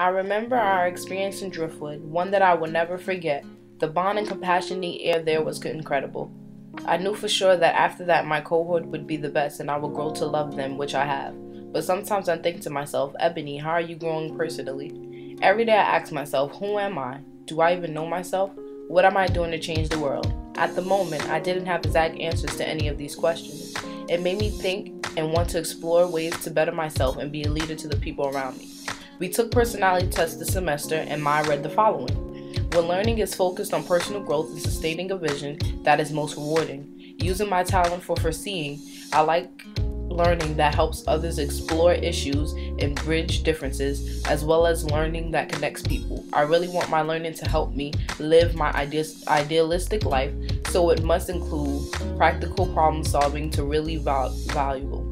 I remember our experience in Driftwood, one that I will never forget. The bond and compassion in the air there was incredible. I knew for sure that after that my cohort would be the best and I would grow to love them, which I have. But sometimes I think to myself, Ebony, how are you growing personally? Every day I ask myself, who am I? Do I even know myself? What am I doing to change the world? At the moment, I didn't have exact answers to any of these questions. It made me think and want to explore ways to better myself and be a leader to the people around me. We took personality tests this semester and Maya read the following. When learning is focused on personal growth and sustaining a vision, that is most rewarding. Using my talent for foreseeing, I like learning that helps others explore issues and bridge differences, as well as learning that connects people. I really want my learning to help me live my idealistic life, so it must include practical problem solving to really valuable.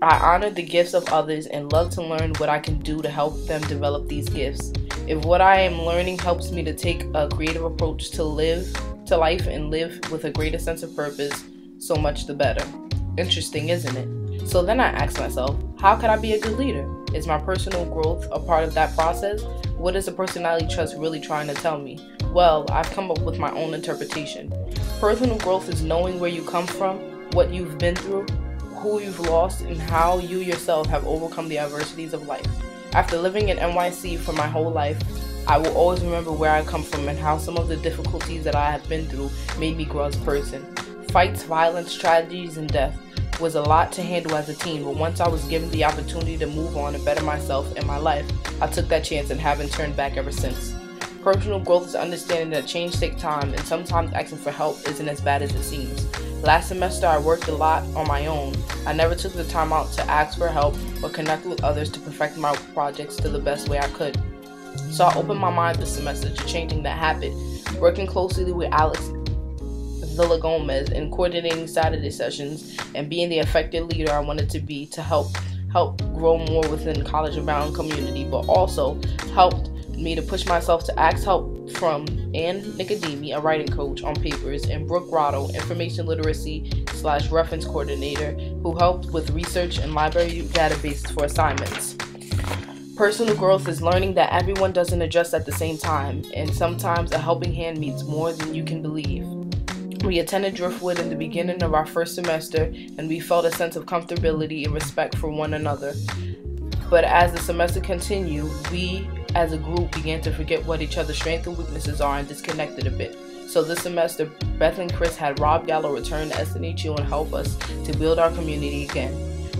I honor the gifts of others and love to learn what I can do to help them develop these gifts. If what I am learning helps me to take a creative approach to life and live with a greater sense of purpose, so much the better. Interesting, isn't it? So then I asked myself, how could I be a good leader? Is my personal growth a part of that process? What is a personality test really trying to tell me? Well, I've come up with my own interpretation. Personal growth is knowing where you come from, what you've been through, who you've lost, and how you yourself have overcome the adversities of life. After living in NYC for my whole life, I will always remember where I come from and how some of the difficulties that I have been through made me grow as a person. Fights, violence, tragedies, and death was a lot to handle as a teen, but once I was given the opportunity to move on and better myself and my life, I took that chance and haven't turned back ever since. Personal growth is understanding that change takes time, and sometimes asking for help isn't as bad as it seems. Last semester I worked a lot on my own. I never took the time out to ask for help or connect with others to perfect my projects to the best way I could. So I opened my mind this semester to changing that habit, working closely with Alex Villagomez and coordinating Saturday sessions and being the effective leader I wanted to be to help grow more within College Bound community, but also helped me to push myself to ask help from Ann Nicodemi, a writing coach on papers, and Brooke Grotto, information literacy / reference coordinator, who helped with research and library databases for assignments. Personal growth is learning that everyone doesn't adjust at the same time, and sometimes a helping hand means more than you can believe. We attended Driftwood in the beginning of our first semester, and we felt a sense of comfortability and respect for one another. But as the semester continued, we as a group began to forget what each other's strengths and weaknesses are and disconnected a bit. So this semester, Beth and Chris had Rob Gallo return to SNHU and help us to build our community again.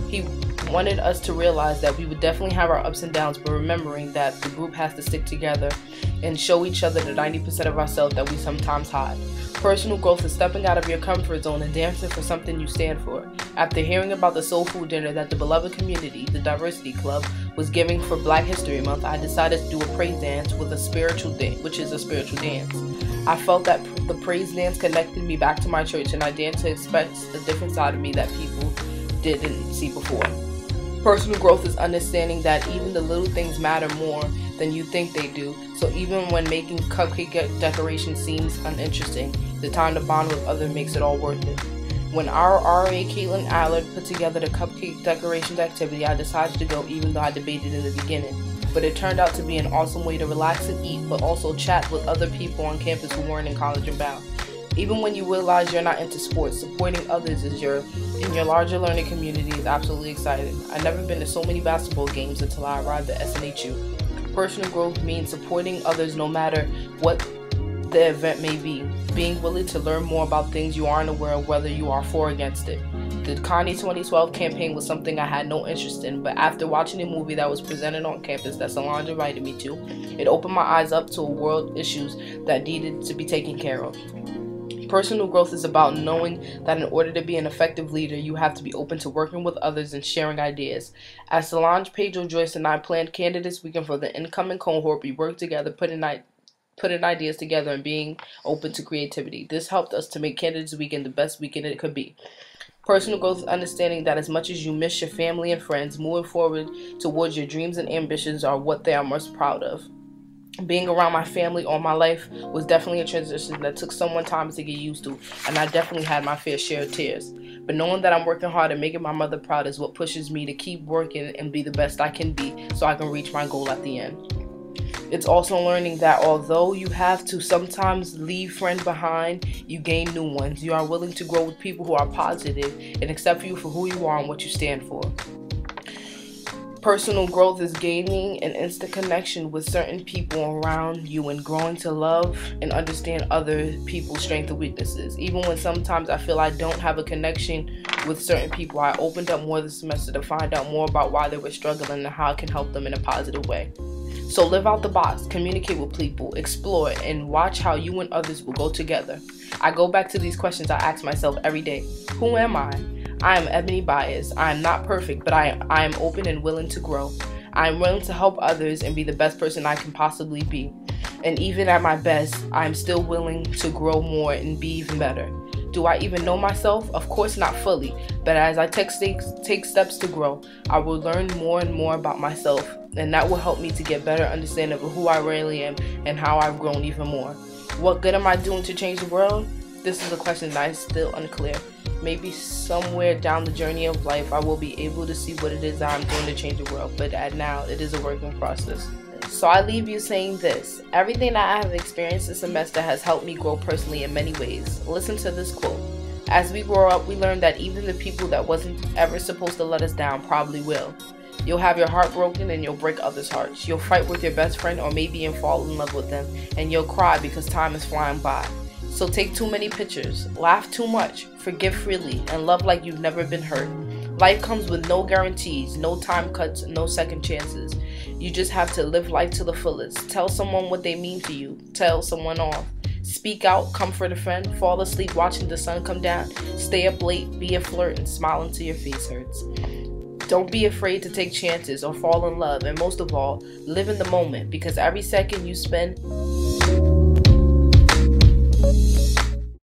He wanted us to realize that we would definitely have our ups and downs, but remembering that the group has to stick together and show each other the 90% of ourselves that we sometimes hide. Personal growth is stepping out of your comfort zone and dancing for something you stand for. After hearing about the soul food dinner that the beloved community, the Diversity Club, was giving for Black History Month, I decided to do a praise dance with a spiritual dance, which is a spiritual dance. I felt that the praise dance connected me back to my church, and I dared to express a different side of me that people didn't see before. Personal growth is understanding that even the little things matter more than you think they do. So even when making cupcake decoration seems uninteresting, the time to bond with others makes it all worth it. When our RA Caitlin Allard put together the cupcake decorations activity, I decided to go even though I debated in the beginning. But it turned out to be an awesome way to relax and eat, but also chat with other people on campus who weren't in College and Bound. Even when you realize you're not into sports, supporting others in your larger learning community is absolutely exciting. I've never been to so many basketball games until I arrived at SNHU. Personal growth means supporting others no matter what the event may be. Being willing to learn more about things you aren't aware of, whether you are for or against it. The Connie 2012 campaign was something I had no interest in, but after watching a movie that was presented on campus that Solange invited me to, it opened my eyes up to world issues that needed to be taken care of. Personal growth is about knowing that in order to be an effective leader, you have to be open to working with others and sharing ideas. As Solange, Pedro, Joyce, and I planned Candidates Weekend for the incoming cohort, we worked together, putting ideas together and being open to creativity. This helped us to make Candidates Weekend the best weekend it could be. Personal growth is understanding that as much as you miss your family and friends, moving forward towards your dreams and ambitions are what they are most proud of. Being around my family all my life was definitely a transition that took some time to get used to, and I definitely had my fair share of tears. But knowing that I'm working hard and making my mother proud is what pushes me to keep working and be the best I can be so I can reach my goal at the end. It's also learning that although you have to sometimes leave friends behind, you gain new ones. You are willing to grow with people who are positive and accept you for who you are and what you stand for. Personal growth is gaining an instant connection with certain people around you and growing to love and understand other people's strengths and weaknesses. Even when sometimes I feel I don't have a connection with certain people, I opened up more this semester to find out more about why they were struggling and how I can help them in a positive way. So live out the box, communicate with people, explore, and watch how you and others will go together. I go back to these questions I ask myself every day. Who am I? I am Ebony Bias. I am not perfect, but I am open and willing to grow. I am willing to help others and be the best person I can possibly be. And even at my best, I am still willing to grow more and be even better. Do I even know myself? Of course not fully, but as I take steps to grow, I will learn more and more about myself, and that will help me to get better understanding of who I really am and how I've grown even more. What good am I doing to change the world? This is a question that is still unclear. Maybe somewhere down the journey of life, I will be able to see what it is I'm doing to change the world, but at now, it is a working process. So I leave you saying this: everything that I have experienced this semester has helped me grow personally in many ways. Listen to this quote. As we grow up, we learn that even the people that wasn't ever supposed to let us down probably will. You'll have your heart broken and you'll break others' hearts. You'll fight with your best friend or maybe even fall in love with them, and you'll cry because time is flying by. So take too many pictures, laugh too much, forgive freely, and love like you've never been hurt. Life comes with no guarantees, no time cuts, no second chances. You just have to live life to the fullest. Tell someone what they mean to you. Tell someone off. Speak out, comfort a friend, fall asleep watching the sun come down, stay up late, be a flirt, and smile until your face hurts. Don't be afraid to take chances or fall in love, and most of all, live in the moment, because every second you spend